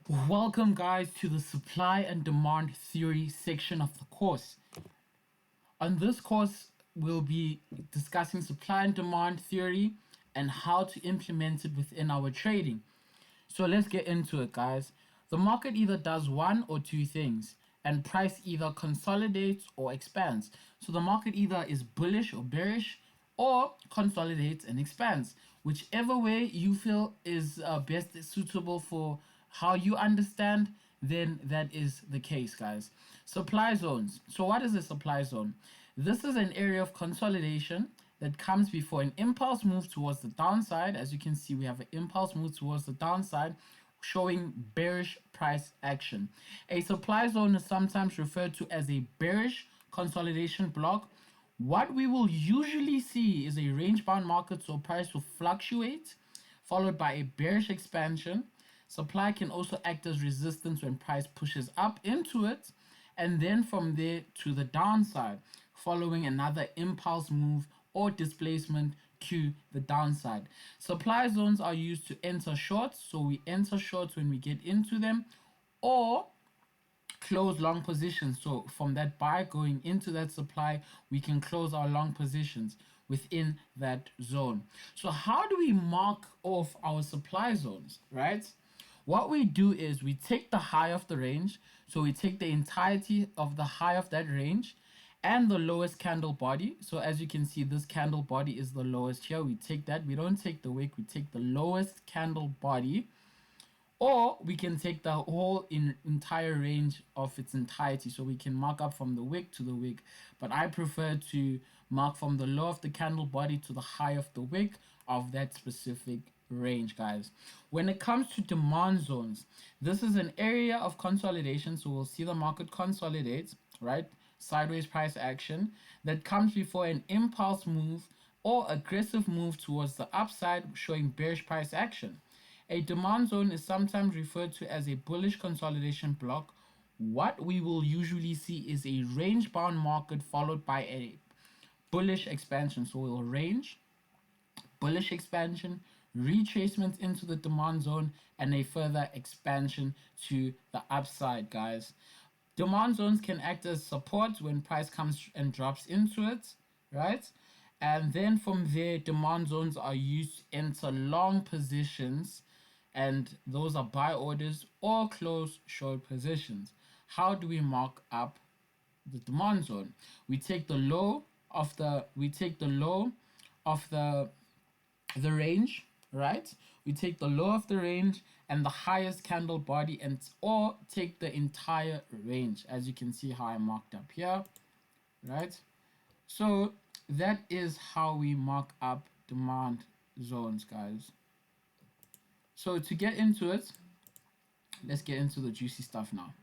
Welcome guys to the supply and demand theory section of the course. On this course, we'll be discussing supply and demand theory and how to implement it within our trading. So let's get into it, guys. The market either does one or two things, and price either consolidates or expands. So the market either is bullish or bearish, or consolidates and expands. Whichever way you feel is best suitable for how you understand, then that is the case, guys. Supply zones. So what is a supply zone? This is an area of consolidation that comes before an impulse move towards the downside. As you can see, we have an impulse move towards the downside, showing bearish price action. A supply zone is sometimes referred to as a bearish consolidation block. What we will usually see is a range-bound market, so price will fluctuate, followed by a bearish expansion. Supply can also act as resistance when price pushes up into it, and then from there to the downside, following another impulse move or displacement to the downside. Supply zones are used to enter shorts, so we enter shorts when we get into them, or close long positions. So from that buy going into that supply, we can close our long positions within that zone. So how do we mark off our supply zones, right? What we do is we take the high of the range, so we take the entirety of the high of that range and the lowest candle body. So as you can see, this candle body is the lowest here. We take that. We don't take the wick, we take the lowest candle body, or we can take the whole entire range of its entirety. So we can mark up from the wick to the wick, but I prefer to mark from the low of the candle body to the high of the wick of that specific range, guys. When it comes to demand zones, this is an area of consolidation. So we'll see the market consolidate, right? Sideways price action that comes before an impulse move or aggressive move towards the upside, showing bearish price action. A demand zone is sometimes referred to as a bullish consolidation block. What we will usually see is a range bound market followed by a bullish expansion. So we'll range, bullish expansion, retracement into the demand zone, and a further expansion to the upside, guys. Demand zones can act as support when price comes and drops into it, right? And then from there, demand zones are used to enter long positions, and those are buy orders or close short positions. How do we mark up the demand zone? We take the low of the range, right? We take the low of the range and the highest candle body, and or take the entire range, as you can see how I marked up here, right? So that is how we mark up demand zones, guys. So to get into it, let's get into the juicy stuff now.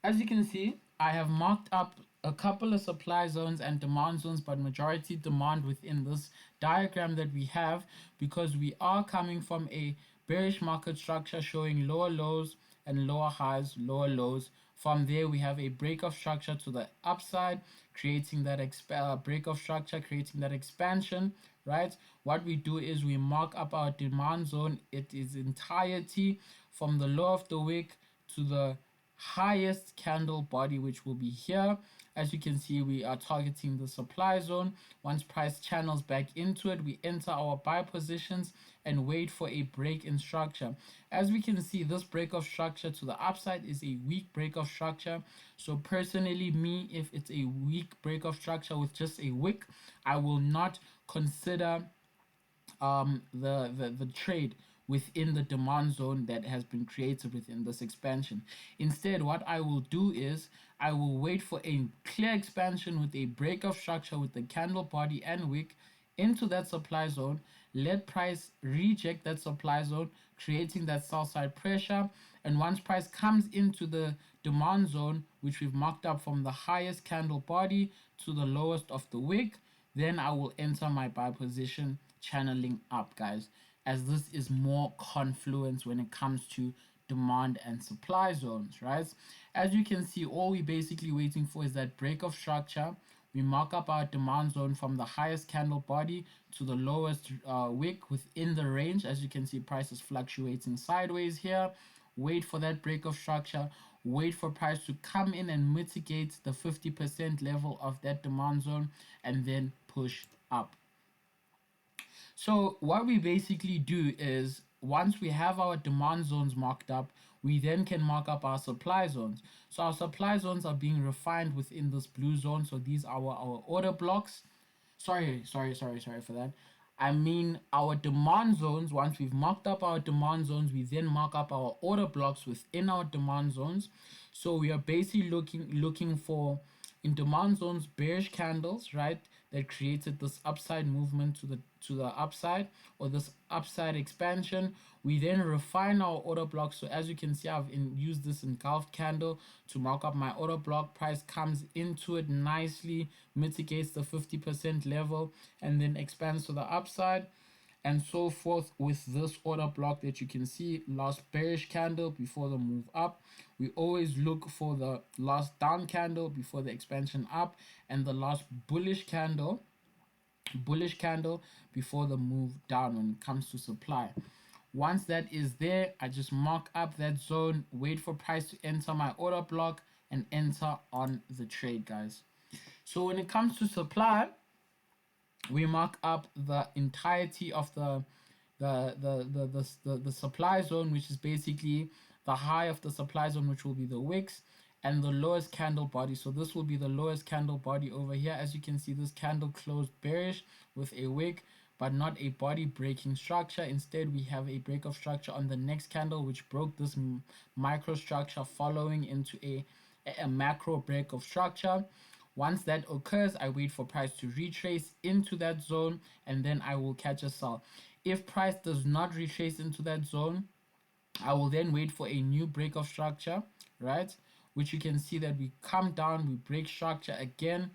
As you can see, I have marked up a couple of supply zones and demand zones, but majority demand within this diagram that we have, because we are coming from a bearish market structure showing lower lows and lower highs, lower lows. From there, we have a break of structure to the upside, creating that break of structure, creating that expansion, right? What we do is we mark up our demand zone. It is entirety from the low of the wick to the highest candle body, which will be here. As you can see, we are targeting the supply zone. Once price channels back into it, we enter our buy positions and wait for a break in structure. As we can see, this break of structure to the upside is a weak break of structure. So personally, me, if it's a weak break of structure with just a wick, I will not consider the trade within the demand zone that has been created within this expansion. Instead, what I will do is I will wait for a clear expansion with a break of structure with the candle body and wick into that supply zone, let price reject that supply zone, creating that sell side pressure. And once price comes into the demand zone, which we've marked up from the highest candle body to the lowest of the wick, then I will enter my buy position, channeling up, guys, as this is more confluence when it comes to demand and supply zones, right? As you can see, all we're basically waiting for is that break of structure we mark up our demand zone from the highest candle body to the lowest wick within the range. As you can see, price is fluctuating sideways here. Wait for that break of structure, wait for price to come in and mitigate the 50% level of that demand zone, and then push up. So what we basically do is, once we have our demand zones marked up, we then can mark up our supply zones. So our supply zones are being refined within this blue zone. So these are our order blocks. Sorry for that. I mean our demand zones. Once we've marked up our demand zones, we then mark up our order blocks within our demand zones. So we are basically looking for, in demand zones, bearish candles, right, that created this upside movement to the upside, or this upside expansion. We then refine our order block. So as you can see, I've used this engulfed candle to mark up my order block. Price comes into it nicely, mitigates the 50% level, and then expands to the upside, and so forth with this order block that you can see. Last bearish candle before the move up. We always look for the last down candle before the expansion up, and the last bullish candle before the move down when it comes to supply. Once that is there, I just mark up that zone, wait for price to enter my order block, and enter on the trade, guys. So when it comes to supply, we mark up the entirety of the supply zone, which is basically the high of the supply zone, which will be the wicks, and the lowest candle body. So this will be the lowest candle body over here. As you can see, this candle closed bearish with a wick, but not a body breaking structure. Instead, we have a break of structure on the next candle, which broke this microstructure, following into a macro break of structure. Once that occurs, I wait for price to retrace into that zone, and then I will catch a sell. If price does not retrace into that zone, I will then wait for a new break of structure, right? Which you can see that we come down, we break structure again.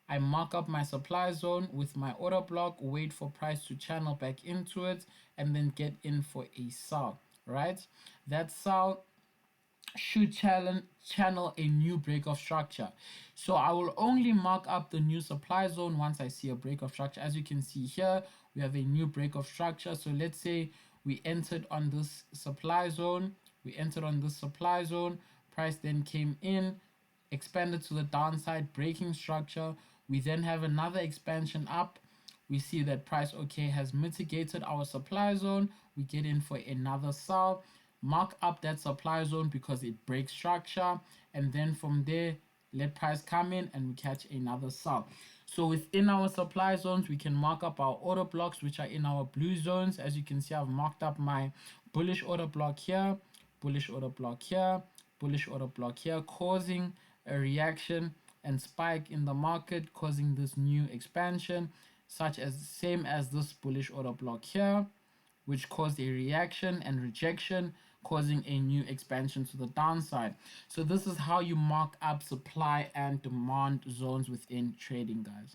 I mark up my supply zone with my order block, wait for price to channel back into it, and then get in for a sell, right? That sell should channel a new break of structure. So I will only mark up the new supply zone once I see a break of structure. As you can see here, we have a new break of structure. So let's say we entered on this supply zone. Price then came in, expanded to the downside, breaking structure. We then have another expansion up. We see that price, okay, has mitigated our supply zone. We get in for another sell, mark up that supply zone because it breaks structure, and then from there let price come in and we catch another sell. So within our supply zones, we can mark up our order blocks, which are in our blue zones. As you can see, I've marked up my bullish order block here, bullish order block here, bullish order block here, causing a reaction and spike in the market, causing this new expansion, such as same as this bullish order block here, which caused a reaction and rejection, causing a new expansion to the downside. So this is how you mark up supply and demand zones within trading, guys.